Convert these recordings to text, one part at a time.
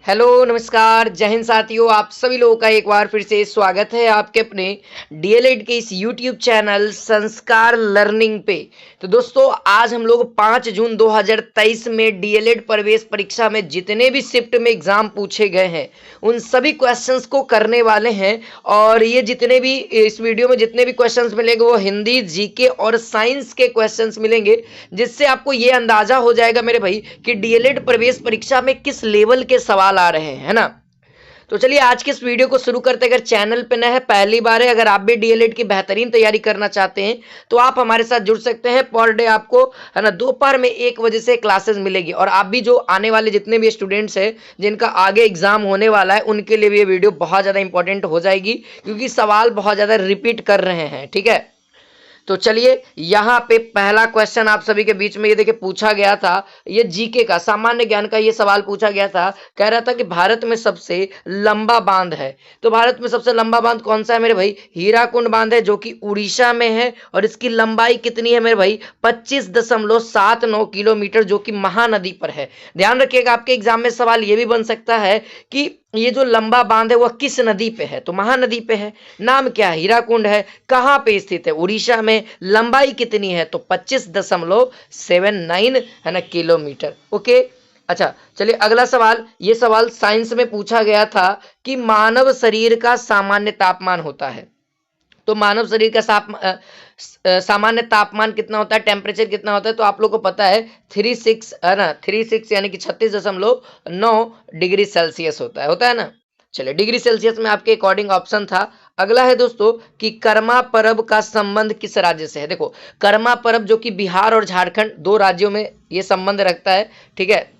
Hello नमस्कार जय हिंद साथियों, आप सभी लोगों का एक बार फिर से स्वागत है आपके अपने डीएलएड के इस यूट्यूब चैनल संस्कार लर्निंग पे। तो दोस्तों आज हम लोग 5 जून 2023 में डीएलएड प्रवेश परीक्षा में जितने भी शिफ्ट में एग्जाम पूछे गए हैं उन सभी क्वेश्चंस को करने वाले हैं। और ये जितने भी इस वीडियो में जितने भी क्वेश्चंस मिलेंगे वो हिंदी, जीके और साइंस के क्वेश्चंस मिलेंगे, जिससे आपको ये अंदाजा हो जाएगा मेरे भाई कि डीएलएड प्रवेश परीक्षा में किस लेवल के सवाल आ रहे हैं, है ना। तो चलिए आज के इस वीडियो को शुरू करते हैं। अगर चैनल पे नए हैं, पहली बार है, अगर आप भी डीएलएड की बेहतरीन तैयारी करना चाहते हैं तो आप हमारे साथ जुड़ सकते हैं। पर डे आपको है ना दोपहर में 1 बजे से क्लासेस मिलेगी। और आप भी जो आने वाले जितने भी स्टूडेंट्स हैं जिनका आगे एग्जाम होने वाला है उनके लिए भी ये वीडियो बहुत ज़्यादा इंपॉर्टेंट हो जाएगी, क्योंकि सवाल बहुत ज़्यादा रिपीट कर रहे हैं। ठीक है, तो चलिए यहाँ पे पहला क्वेश्चन आप सभी के बीच में ये देखिए पूछा गया था। ये जीके का सामान्य ज्ञान का ये सवाल पूछा गया था। कह रहा था कि भारत में सबसे लंबा बांध है, तो भारत में सबसे लंबा बांध कौन सा है मेरे भाई? हीराकुंड बांध है, जो कि उड़ीसा में है। और इसकी लंबाई कितनी है मेरे भाई? 25.79 किलोमीटर, जो कि महानदी पर है। ध्यान रखिएगा, आपके एग्जाम में सवाल ये भी बन सकता है कि ये जो लंबा बांध है वह किस नदी पे है? तो महानदी पे है। नाम क्या है? हीराकुंड है। कहाँ पे स्थित है? उड़ीसा में। लंबाई कितनी है? तो 25.79 है ना किलोमीटर। ओके, अच्छा चलिए अगला सवाल। ये सवाल साइंस में पूछा गया था कि मानव शरीर का सामान्य तापमान होता है। तो मानव शरीर का सामान्य तापमान कितना होता है, टेम्परेचर कितना होता है? तो आप लोग को पता है 36 है ना, 36 यानी कि 36.9 डिग्री सेल्सियस होता है ना। चलिए डिग्री सेल्सियस में आपके अकॉर्डिंग ऑप्शन था। अगला है दोस्तों कि कर्मा परब का संबंध किस राज्य से है? देखो कर्मा परब जो कि बिहार और झारखंड 2 राज्यों में ये संबंध रखता है। ठीक है,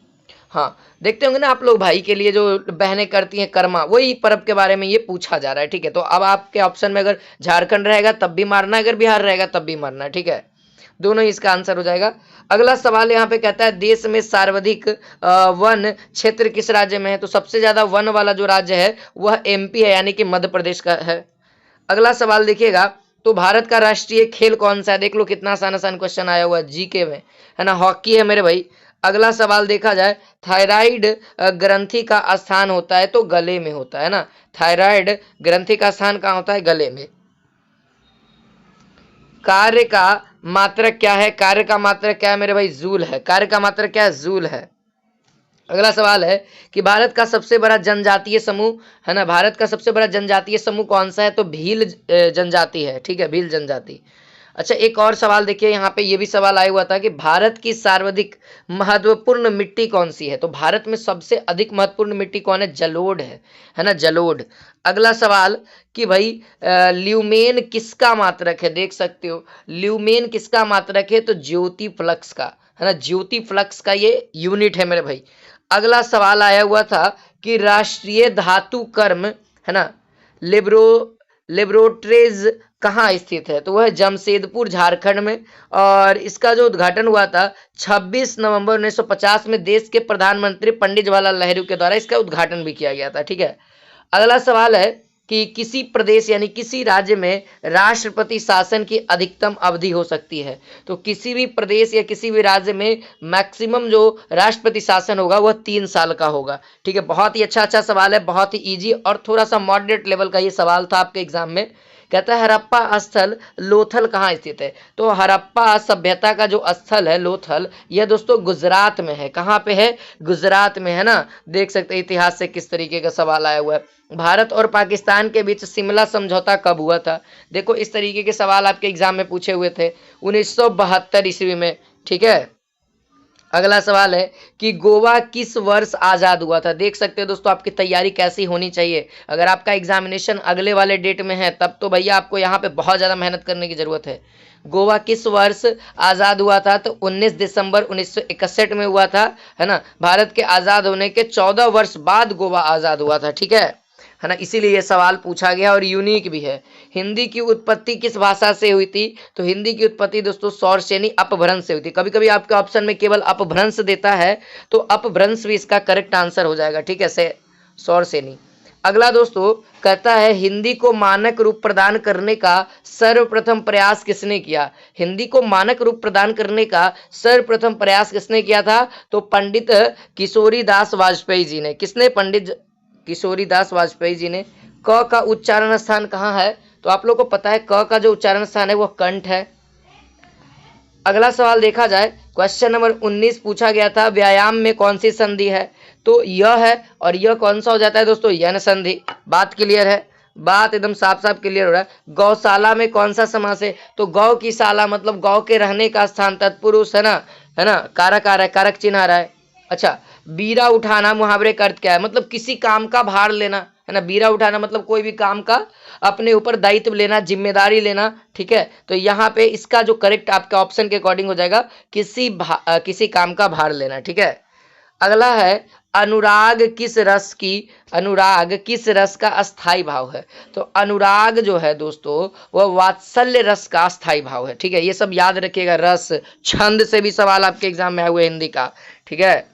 हाँ देखते होंगे ना आप लोग, भाई के लिए जो बहनें करती हैं कर्मा, वही पर्व के बारे में ये पूछा जा रहा है। ठीक है, तो अब आपके ऑप्शन में अगर झारखंड रहेगा तब भी मारना है, अगर बिहार रहेगा तब भी मारना है। ठीक है, दोनों ही इसका आंसर हो जाएगा। अगला सवाल यहाँ पे कहता है देश में सर्वाधिक वन क्षेत्र किस राज्य में है? तो सबसे ज्यादा वन वाला जो राज्य है वह एमपी है, यानी कि मध्य प्रदेश का है। अगला सवाल देखिएगा, तो भारत का राष्ट्रीय खेल कौन सा है? देख लो कितना आसान आसान क्वेश्चन आया हुआ है जीके में, है ना। हॉकी है मेरे भाई। अगला सवाल देखा जाए, थायराइड ग्रंथि का स्थान होता है तो गले में होता है ना। थायराइड ग्रंथि का स्थान कहाँ होता है? गले में। कार्य का मात्रक क्या है? कार्य का मात्रक क्या है मेरे भाई? जूल है। कार्य का मात्रक क्या है? जूल है। अगला सवाल है कि भारत का सबसे बड़ा जनजातीय समूह, है ना, भारत का सबसे बड़ा जनजातीय समूह कौन सा है? तो भील जनजाति है। ठीक है, भील जनजाति। अच्छा एक और सवाल देखिए, यहाँ पे ये भी सवाल आया हुआ था कि भारत की सर्वाधिक महत्वपूर्ण मिट्टी कौन सी है? तो भारत में सबसे अधिक महत्वपूर्ण मिट्टी कौन है? जलोढ़ है ना, जलोढ़। अगला सवाल कि भाई ल्यूमेन किसका मात्रक है? देख सकते हो ल्यूमेन किसका मात्रक है? तो ज्योति फ्लक्स का, है ना, ज्योति फ्लक्स का ये यूनिट है मेरे भाई। अगला सवाल आया हुआ था कि राष्ट्रीय धातु कर्म, है ना, लेबोरेटरीज कहाँ स्थित है? तो वह जमशेदपुर झारखंड में। और इसका जो उद्घाटन हुआ था 26 नवंबर 1950 में देश के प्रधानमंत्री पंडित जवाहरलाल नेहरू के द्वारा इसका उद्घाटन भी किया गया था। ठीक है, अगला सवाल है कि किसी प्रदेश यानी किसी राज्य में राष्ट्रपति शासन की अधिकतम अवधि हो सकती है? तो किसी भी प्रदेश या किसी भी राज्य में मैक्सिमम जो राष्ट्रपति शासन होगा वह 3 साल का होगा। ठीक है, बहुत ही अच्छा सवाल है, बहुत ही इजी और थोड़ा सा मॉडरेट लेवल का ये सवाल था आपके एग्जाम में। कहता है हड़प्पा स्थल लोथल कहाँ स्थित है? तो हड़प्पा सभ्यता का जो स्थल है लोथल, यह दोस्तों गुजरात में है। कहाँ पे है? गुजरात में, है ना। देख सकते हैं इतिहास से किस तरीके का सवाल आया हुआ है। भारत और पाकिस्तान के बीच शिमला समझौता कब हुआ था? देखो इस तरीके के सवाल आपके एग्जाम में पूछे हुए थे 1972 ईस्वी में। ठीक है, अगला सवाल है कि गोवा किस वर्ष आज़ाद हुआ था? देख सकते हैं दोस्तों आपकी तैयारी कैसी होनी चाहिए। अगर आपका एग्जामिनेशन अगले वाले डेट में है तब तो भैया आपको यहाँ पे बहुत ज़्यादा मेहनत करने की ज़रूरत है। गोवा किस वर्ष आज़ाद हुआ था? तो 19 दिसंबर 1961 में हुआ था, है ना। भारत के आज़ाद होने के 14 वर्ष बाद गोवा आज़ाद हुआ था। ठीक है ना, इसीलिए ये सवाल पूछा गया और यूनिक भी है। हिंदी की उत्पत्ति किस भाषा से हुई थी? तो हिंदी की उत्पत्ति दोस्तों सौरसेनी अपभ्रंश से हुई थी। कभी कभी आपके ऑप्शन में केवल अपभ्रंश देता है तो अपभ्रंश भी इसका करेक्ट आंसर हो जाएगा। ठीक है, से सौरसेनी। अगला दोस्तों कहता है हिंदी को मानक रूप प्रदान करने का सर्वप्रथम प्रयास किसने किया। हिंदी को मानक रूप प्रदान करने का सर्वप्रथम प्रयास किसने किया था, तो पंडित किशोरीदास वाजपेयी जी ने। किसने, पंडित किशोरीदास वाजपेयी जी ने। क का उच्चारण स्थान कहाँ है, तो आप लोग को पता है क का जो उच्चारण स्थान है वह कंठ है। अगला सवाल देखा जाए, क्वेश्चन नंबर 19 पूछा गया था व्यायाम में कौन सी संधि है, तो यह है, और यह कौन सा हो जाता है दोस्तों, यन संधि। बात क्लियर है, बात एकदम साफ साफ क्लियर हो रहा है। गौशाला में कौन सा समास है, तो गौ की शाला मतलब गौ के रहने का स्थान, तत्पुरुष है ना, कारक आ रहा है, कारक चिन्ह आ रहा है। अच्छा, बीरा उठाना मुहावरे का अर्थ क्या है, मतलब किसी काम का भार लेना, है ना। बीरा उठाना मतलब कोई भी काम का अपने ऊपर दायित्व लेना, जिम्मेदारी लेना, ठीक है। तो यहाँ पे इसका जो करेक्ट आपका ऑप्शन के अकॉर्डिंग हो जाएगा किसी काम का भार लेना, ठीक है। अगला है अनुराग किस रस का अस्थाई भाव है, तो अनुराग जो है दोस्तों वह वात्सल्य रस का अस्थाई भाव है, ठीक है। ये सब याद रखिएगा, रस छंद से भी सवाल आपके एग्जाम में आए हुए हिंदी का, ठीक है।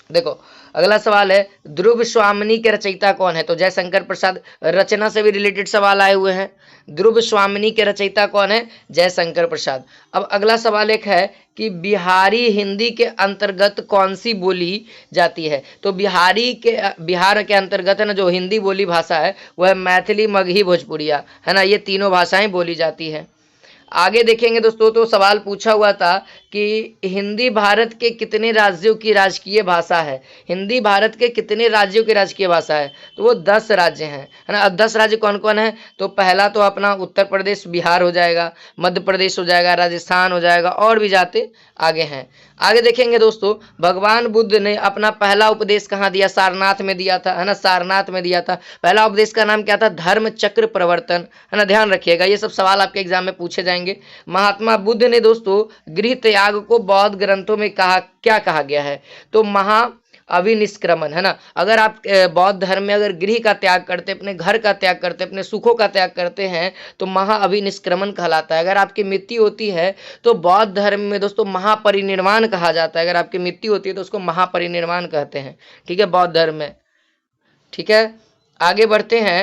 देखो अगला सवाल है ध्रुव स्वामिनी के रचयिता कौन है, तो जयशंकर प्रसाद। रचना से भी रिलेटेड सवाल आए हुए हैं। ध्रुव स्वामिनी के रचयिता कौन है, जयशंकर प्रसाद। अब अगला सवाल एक है कि बिहारी हिंदी के अंतर्गत कौन सी बोली जाती है, तो बिहार के अंतर्गत है ना जो हिंदी बोली भाषा है वह मैथिली, मगही, भोजपुरिया, है ना, ये तीनों भाषाएं बोली जाती है। आगे देखेंगे दोस्तों, तो सवाल पूछा हुआ था कि हिंदी भारत के कितने राज्यों की राजकीय भाषा है। हिंदी भारत के कितने राज्यों की राजकीय भाषा है, तो वो 10 राज्य हैं, है ना। अब 10 राज्य कौन कौन है, तो पहला तो अपना उत्तर प्रदेश, बिहार हो जाएगा, मध्य प्रदेश हो जाएगा, राजस्थान हो जाएगा, और भी जाते आगे हैं। आगे देखेंगे दोस्तों, भगवान बुद्ध ने अपना पहला उपदेश कहाँ दिया, सारनाथ में दिया था, है ना, सारनाथ में दिया था। पहला उपदेश का नाम क्या था, धर्म चक्र प्रवर्तन, है ना, ध्यान रखिएगा, ये सब सवाल आपके एग्जाम में पूछे जाएंगे। महात्मा बुद्ध ने दोस्तों गृह त्याग को बौद्ध ग्रंथों में क्या कहा गया है, तो महा अभिनिष्क्रमण, है ना। अगर आप बौद्ध धर्म में अगर गृह का त्याग करते, अपने घर का त्याग करते, अपने सुखों का त्याग करते हैं तो महा अभिनिष्क्रमण कहलाता है। अगर आपकी मृत्यु होती है तो बौद्ध धर्म में दोस्तों महापरिनिर्वाण कहा जाता है। अगर आपकी मृत्यु होती है तो उसको महापरिनिर्वाण कहते हैं, ठीक है, बौद्ध धर्म में, ठीक है। आगे बढ़ते हैं।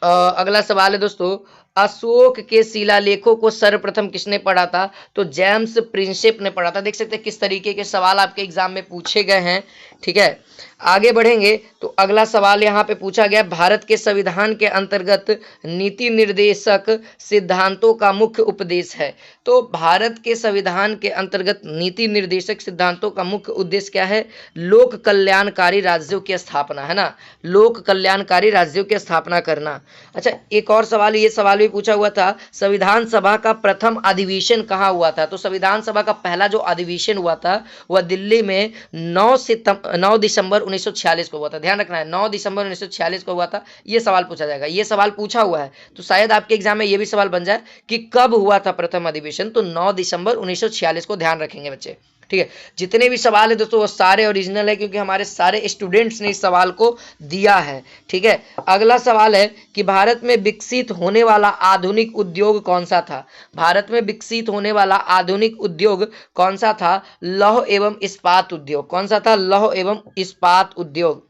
अगला सवाल है दोस्तों, अशोक के शिलालेखों को सर्वप्रथम किसने पढ़ा था, तो जेम्स प्रिंसेप ने पढ़ा था। देख सकते हैं किस तरीके के सवाल आपके एग्जाम में पूछे गए हैं, ठीक है। आगे बढ़ेंगे तो अगला सवाल यहाँ पे पूछा गया, भारत के संविधान के अंतर्गत नीति निर्देशक सिद्धांतों का मुख्य उपदेश है। तो भारत के संविधान के अंतर्गत नीति निर्देशक सिद्धांतों का मुख्य उद्देश्य क्या है, लोक कल्याणकारी राज्यों की स्थापना, है ना, लोक कल्याणकारी राज्यों की स्थापना करना। अच्छा, एक और सवाल, ये सवाल भी पूछा हुआ था, संविधान सभा का प्रथम अधिवेशन कहाँ हुआ था, तो संविधान सभा का पहला जो अधिवेशन हुआ था वह दिल्ली में 9 दिसंबर 1946 को हुआ था। ध्यान रखना है, 9 दिसंबर 1946 को हुआ था। ये सवाल पूछा जाएगा, ये सवाल पूछा हुआ है, तो शायद आपके एग्जाम में ये भी सवाल बन जाए कि कब हुआ था प्रथम अधिवेशन, तो 9 दिसंबर 1946 को। ध्यान रखेंगे बच्चे, ठीक है। जितने भी सवाल है दोस्तों वो सारे ओरिजिनल है, क्योंकि हमारे सारे स्टूडेंट्स ने इस सवाल को दिया है, ठीक है। अगला सवाल है कि भारत में विकसित होने वाला आधुनिक उद्योग कौन सा था, भारत में विकसित होने वाला आधुनिक उद्योग कौन सा था, लौह एवं इस्पात उद्योग। कौन सा था, लौह एवं इस्पात उद्योग।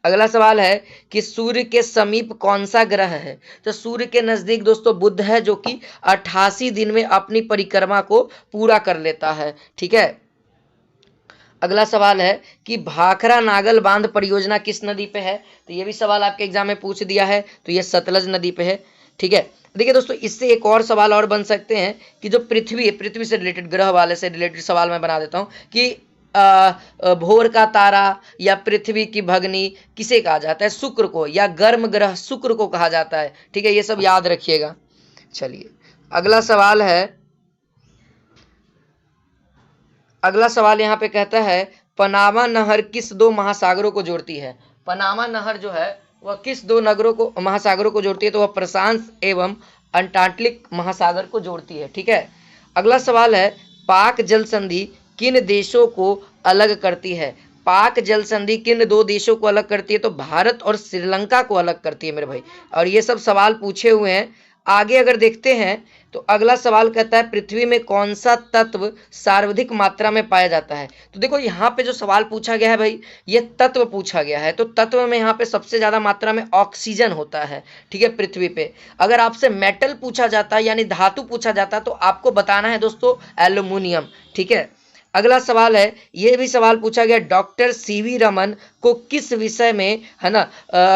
अगला सवाल है कि सूर्य के समीप कौन सा ग्रह है, तो सूर्य के नजदीक दोस्तों बुध है, जो कि 88 दिन में अपनी परिक्रमा को पूरा कर लेता है, ठीक है। अगला सवाल है कि भाखड़ा नागल बांध परियोजना किस नदी पे है, तो ये भी सवाल आपके एग्जाम में पूछ दिया है, तो ये सतलज नदी पे है, ठीक है। देखिए दोस्तों, इससे एक और सवाल और बन सकते हैं कि जो पृथ्वी है, पृथ्वी से रिलेटेड, ग्रह वाले से रिलेटेड सवाल मैं बना देता हूँ कि भोर का तारा या पृथ्वी की भगनी किसे कहा जाता है, शुक्र को, या गर्म ग्रह शुक्र को कहा जाता है, ठीक है। ये सब याद रखिएगा। चलिए अगला सवाल है, अगला सवाल यहाँ पे कहता है पनामा नहर किस 2 महासागरों को जोड़ती है। पनामा नहर जो है वह किस 2 महासागरों को जोड़ती है, तो वह प्रशांत एवं अंटार्कटिक महासागर को जोड़ती है, ठीक है। अगला सवाल है पाक जल संधि किन देशों को अलग करती है, पाक जल संधि किन 2 देशों को अलग करती है, तो भारत और श्रीलंका को अलग करती है मेरे भाई। और ये सब सवाल पूछे हुए हैं आगे अगर देखते हैं तो अगला सवाल कहता है पृथ्वी में कौन सा तत्व सर्वाधिक मात्रा में पाया जाता है। तो देखो यहाँ पे जो सवाल पूछा गया है भाई, ये तत्व पूछा गया है, तो तत्व में यहाँ पे सबसे ज्यादा मात्रा में ऑक्सीजन होता है, ठीक है, पृथ्वी पे। अगर आपसे मेटल पूछा जाता है यानी धातु पूछा जाता है तो आपको बताना है दोस्तों एल्यूमिनियम, ठीक है। अगला सवाल है, ये भी सवाल पूछा गया, डॉक्टर सीवी रमन को किस विषय में, है ना,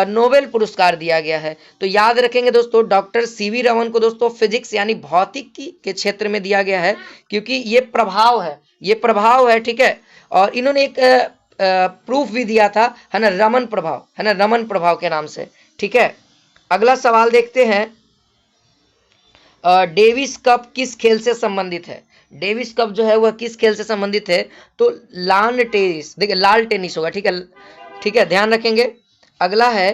नोबेल पुरस्कार दिया गया है। तो याद रखेंगे दोस्तों, डॉक्टर सीवी रमन को दोस्तों फिजिक्स यानी भौतिकी के क्षेत्र में दिया गया है, क्योंकि ये प्रभाव है, ठीक है। और इन्होंने एक प्रूफ भी दिया था, है ना, रमन प्रभाव, है ना, रमन प्रभाव के नाम से, ठीक है। अगला सवाल देखते हैं, डेविस कप किस खेल से संबंधित है। डेविस कप जो है वह किस खेल से संबंधित है, तो लान टेनिस, देखिए लाल टेनिस होगा, ठीक है, ठीक है, ध्यान रखेंगे। अगला है,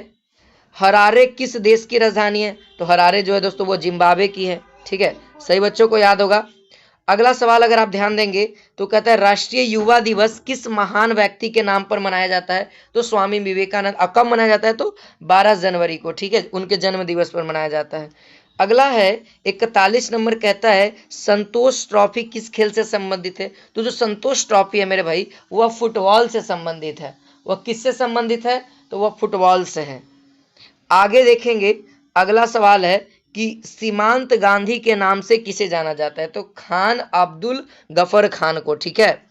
हरारे किस देश की राजधानी है। तो हरारे जो है दोस्तों वो जिम्बाब्वे की है, ठीक है, सही बच्चों को याद होगा। अगला सवाल अगर आप ध्यान देंगे तो कहता है राष्ट्रीय युवा दिवस किस महान व्यक्ति के नाम पर मनाया जाता है। तो स्वामी विवेकानंद। कब मनाया जाता है, तो 12 जनवरी को, ठीक है, उनके जन्म दिवस पर मनाया जाता है। अगला है 41 नंबर, कहता है संतोष ट्रॉफी किस खेल से संबंधित है। तो जो संतोष ट्रॉफी है मेरे भाई, वह फुटबॉल से संबंधित है। वह किससे संबंधित है, तो वह फुटबॉल से है। आगे देखेंगे, अगला सवाल है कि सीमांत गांधी के नाम से किसे जाना जाता है। तो खान अब्दुल गफर खान को, ठीक है।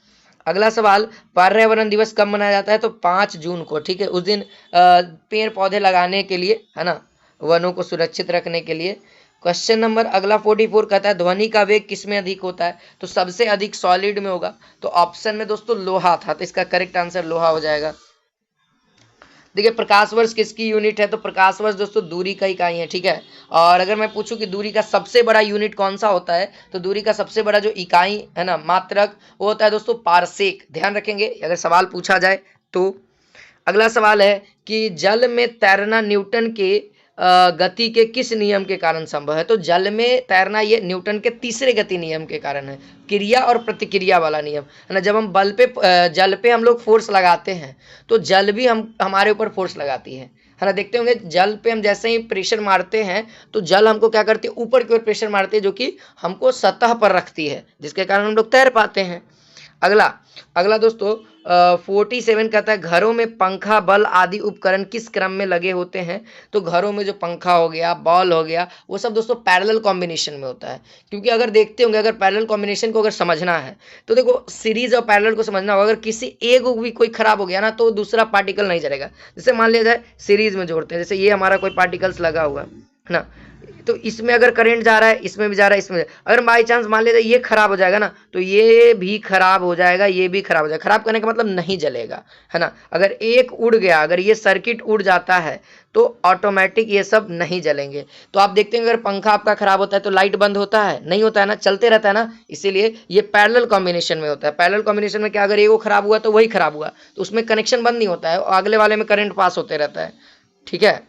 अगला सवाल, पर्यावरण दिवस कब मनाया जाता है। तो 5 जून को, ठीक है, उस दिन पेड़ पौधे लगाने के लिए, है ना, वनों को सुरक्षित रखने के लिए। क्वेश्चन नंबर अगला 44 कहता है ध्वनि का वेग किसमें अधिक होता है। तो सबसे अधिक सॉलिड में होगा। तो ऑप्शन में दोस्तों लोहा था, तो इसका करेक्ट आंसर लोहा हो जाएगा। देखिए प्रकाश वर्ष किसकी यूनिट है। तो प्रकाश वर्ष दोस्तों दूरी का इकाई है, ठीक है। और अगर मैं पूछूं कि दूरी का सबसे बड़ा यूनिट कौन सा होता है, तो दूरी का सबसे बड़ा जो इकाई है ना, मात्रक, वो होता है दोस्तों पारसेक। ध्यान रखेंगे अगर सवाल पूछा जाए तो। अगला सवाल है कि जल में तैरना न्यूटन के गति के किस नियम के कारण संभव है। तो जल में तैरना ये न्यूटन के तीसरे गति नियम के कारण है, क्रिया और प्रतिक्रिया वाला नियम, है ना। जब हम जल पे हम लोग फोर्स लगाते हैं तो जल भी हमारे ऊपर फोर्स लगाती है ना। देखते होंगे जल पे हम जैसे ही प्रेशर मारते हैं तो जल हमको क्या करती है, ऊपर की ओर प्रेशर मारती है, जो कि हमको सतह पर रखती है, जिसके कारण हम लोग तैर पाते हैं। अगला दोस्तों 47 कहता है घरों में पंखा, बल आदि उपकरण किस क्रम में लगे होते हैं। तो घरों में जो पंखा हो गया, बॉल हो गया, वो सब दोस्तों पैरेलल कॉम्बिनेशन में होता है। क्योंकि अगर देखते होंगे, अगर पैरेलल कॉम्बिनेशन को अगर समझना है तो देखो सीरीज और पैरेलल को समझना होगा। अगर किसी एक भी कोई खराब हो गया ना तो दूसरा पार्टिकल नहीं चलेगा। जैसे मान लिया जाए सीरीज में जोड़ते हैं, जैसे ये हमारा कोई पार्टिकल्स लगा हुआ है ना, तो इसमें अगर करंट जा रहा है, इसमें भी जा रहा है, इसमें अगर बाई चांस मान लेते ये खराब हो जाएगा ना, तो ये भी खराब हो जाएगा, ये भी खराब हो जाएगा। खराब करने का मतलब नहीं जलेगा, है ना। अगर एक उड़ गया, अगर ये सर्किट उड़ जाता है तो ऑटोमेटिक ये सब नहीं जलेंगे। तो आप देखते हैं अगर पंखा आपका खराब होता है तो लाइट बंद होता है, नहीं होता है ना, चलते रहता है ना। इसीलिए ये पैरेलल कॉम्बिनेशन में होता है। पैरेलल कॉम्बिनेशन में क्या, अगर एगो खराब हुआ तो वही खराब हुआ, तो उसमें कनेक्शन बंद नहीं होता है, अगले वाले में करंट पास होते रहता है, ठीक है।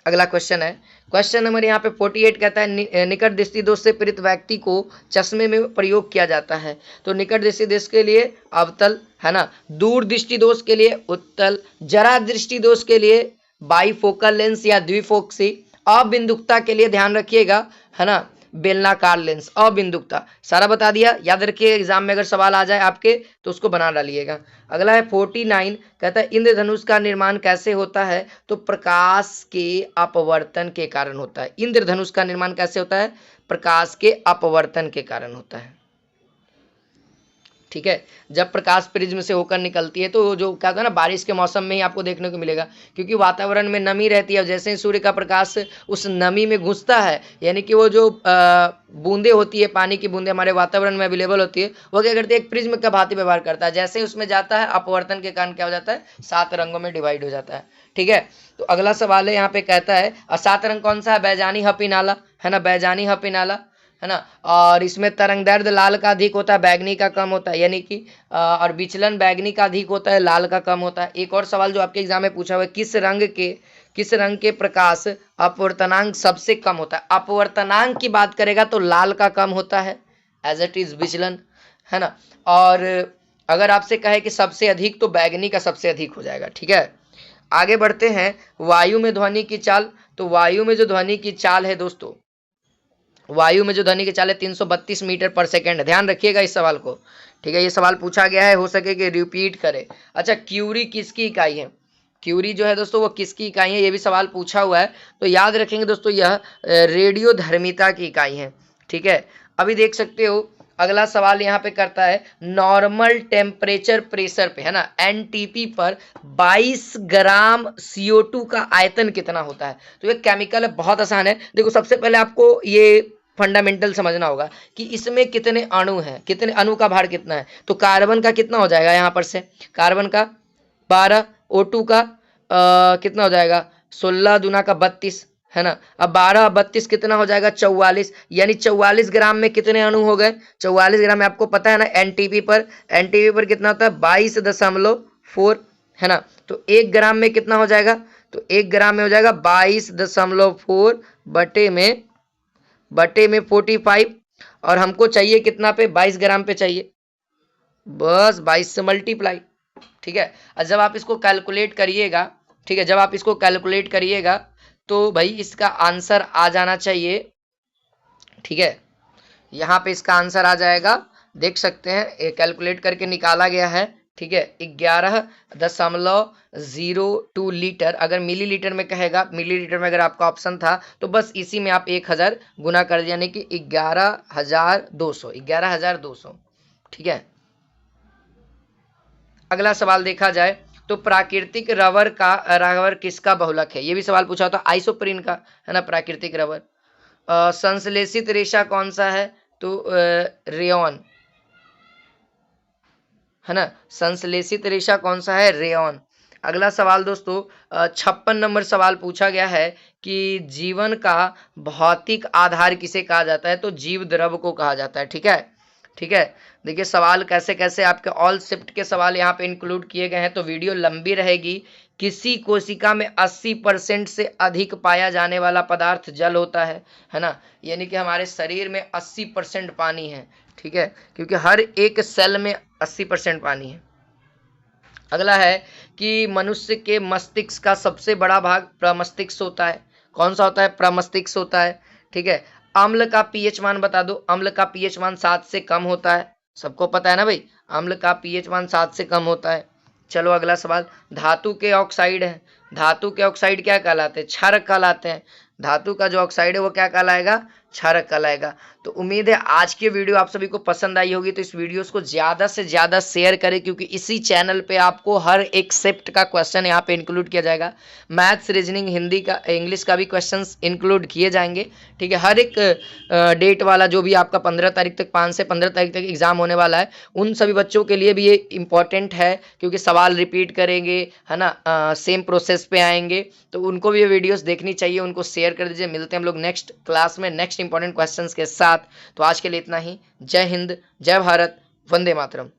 अगला क्वेश्चन है, क्वेश्चन नंबर यहाँ पे 48 कहता है निकट दृष्टि दोष से पीड़ित व्यक्ति को चश्मे में प्रयोग किया जाता है। तो निकट दृष्टि दोष के लिए अवतल, है ना, दूर दृष्टि दोष के लिए उत्तल, जरा दृष्टि दोष के लिए बाईफोकल लेंस या द्विफोक्सी, अबिंदुकता के लिए ध्यान रखिएगा, है ना, बेलनाकार लेंस, अबिंदुकता। सारा बता दिया, याद रखिए एग्जाम में अगर सवाल आ जाए आपके तो उसको बना डालिएगा। अगला है 49 कहता है इंद्रधनुष का निर्माण कैसे होता है। तो प्रकाश के अपवर्तन के कारण होता है। इंद्रधनुष का निर्माण कैसे होता है, प्रकाश के अपवर्तन के कारण होता है, ठीक है। जब प्रकाश प्रिज्म से होकर निकलती है तो जो क्या होता है ना, बारिश के मौसम में ही आपको देखने को मिलेगा, क्योंकि वातावरण में नमी रहती है। जैसे ही सूर्य का प्रकाश उस नमी में घुसता है, यानी कि वो जो बूंदे होती है, पानी की बूंदे हमारे वातावरण में अवेलेबल होती है, वो क्या करती है, एक प्रिज्म का भांति व्यवहार करता है। जैसे ही उसमें जाता है, अपवर्तन के कारण क्या हो जाता है, 7 रंगों में डिवाइड हो जाता है, ठीक है। तो अगला सवाल है यहाँ पे कहता है 7 रंग कौन सा है, बैजानी हपी नाला, है ना, बैजानी हपी नाला, है ना। और इसमें तरंग दैर्ध्य लाल का अधिक होता है, बैगनी का कम होता है, यानी कि और विचलन बैगनी का अधिक होता है, लाल का कम होता है। एक और सवाल जो आपके एग्जाम में पूछा हुआ है, किस रंग के प्रकाश अपवर्तनांक सबसे कम होता है। अपवर्तनांक की बात करेगा तो लाल का कम होता है, एज इट इज विचलन, है ना। और अगर आपसे कहे कि सबसे अधिक, तो बैगनी का सबसे अधिक हो जाएगा, ठीक है। आगे बढ़ते हैं, वायु में ध्वनि की चाल। तो वायु में जो ध्वनि की चाल है दोस्तों, वायु में जो ध्वनि की चाल है 332 मीटर पर सेकेंड है। ध्यान रखिएगा इस सवाल को, ठीक है, ये सवाल पूछा गया है, हो सके कि रिपीट करे। अच्छा, क्यूरी किसकी इकाई है? क्यूरी जो है दोस्तों वो किसकी इकाई है, ये भी सवाल पूछा हुआ है, तो याद रखेंगे दोस्तों यह रेडियोधर्मिता की इकाई है, ठीक है। अभी देख सकते हो अगला सवाल यहाँ पे करता है, नॉर्मल टेम्परेचर प्रेशर पे, है ना, एनटीपी पर 22 ग्राम CO2 का आयतन कितना होता है? तो ये केमिकल है, बहुत आसान है। देखो सबसे पहले आपको ये फंडामेंटल समझना होगा कि इसमें कितने अणु हैं, कितने अणु का भार कितना है। तो कार्बन का कितना हो जाएगा, यहाँ पर से कार्बन का 12, O2 का कितना हो जाएगा 16 दूना का 32, है ना। अब 12 32 कितना हो जाएगा 44, यानी 44 ग्राम में कितने अणु हो गए? 44 ग्राम में आपको पता है ना एनटीपी पर कितना होता है 22.4, है ना। तो 1 ग्राम में कितना हो जाएगा? तो 1 ग्राम में हो जाएगा 22.4 बटे में 45, और हमको चाहिए कितना पे 22 ग्राम पे चाहिए, बस 22 से मल्टीप्लाई, ठीक है। और जब आप इसको कैलकुलेट करिएगा, ठीक है, जब आप इसको कैलकुलेट करिएगा तो भाई इसका आंसर आ जाना चाहिए, ठीक है। यहाँ पे इसका आंसर आ जाएगा, देख सकते हैं कैलकुलेट करके निकाला गया है, ठीक है, 11.02 लीटर। अगर मिलीलीटर में कहेगा, मिलीलीटर में अगर आपका ऑप्शन था तो बस इसी में आप 1000 गुना कर दिया, यानी कि 11,200, ठीक है। अगला सवाल देखा जाए तो प्राकृतिक रबर किसका बहुलक है? ये भी सवाल पूछा था, आइसोप्रीन का, है ना, प्राकृतिक रबर। संश्लेषित रेशा कौन सा है? तो रेयॉन, है ना, संश्लेषित रेशा कौन सा है? रेयॉन। अगला सवाल दोस्तों 56 नंबर सवाल पूछा गया है कि जीवन का भौतिक आधार किसे कहा जाता है? तो जीव द्रव को कहा जाता है, ठीक है, ठीक है। देखिए सवाल कैसे कैसे आपके ऑल शिफ्ट के सवाल यहाँ पे इंक्लूड किए गए हैं, तो वीडियो लंबी रहेगी। किसी कोशिका में 80% से अधिक पाया जाने वाला पदार्थ जल होता है ना, यानी कि हमारे शरीर में 80% पानी है, ठीक है, क्योंकि हर एक सेल में 80% पानी है। अगला है कि मनुष्य के मस्तिष्क का सबसे बड़ा भाग प्रमस्तिष्क होता है। कौन सा होता है? प्रमस्तिष्क होता है, ठीक है। अम्ल का पीएच मान बता दो। अम्ल का पीएच मान 7 से कम होता है, सबको पता है ना भाई, अम्ल का पीएच मान 7 से कम होता है। चलो अगला सवाल, धातु के ऑक्साइड है, धातु के ऑक्साइड क्या कहलाते हैं? क्षारक कहलाते हैं। धातु का जो ऑक्साइड है वो क्या कहलाएगा? क्षारक कहलाएगा। तो उम्मीद है आज की वीडियो आप सभी को पसंद आई होगी, तो इस वीडियोस को ज़्यादा से ज़्यादा शेयर करें, क्योंकि इसी चैनल पे आपको हर एक शिफ्ट का क्वेश्चन यहाँ पे इंक्लूड किया जाएगा। मैथ्स, रीजनिंग, हिंदी का, इंग्लिश का भी क्वेश्चंस इंक्लूड किए जाएंगे, ठीक है। हर एक डेट वाला जो भी आपका 15 तारीख तक, 5 से 15 तारीख तक एग्जाम होने वाला है, उन सभी बच्चों के लिए भी ये इंपॉर्टेंट है, क्योंकि सवाल रिपीट करेंगे, है ना, सेम प्रोसेस पे आएंगे, तो उनको भी ये वीडियोस देखनी चाहिए, उनको शेयर कर दीजिए। मिलते हैं हम लोग नेक्स्ट क्लास में नेक्स्ट इंपॉर्टेंट क्वेश्चंस के साथ। तो आज के लिए इतना ही। जय हिंद, जय भारत, वंदे मातरम।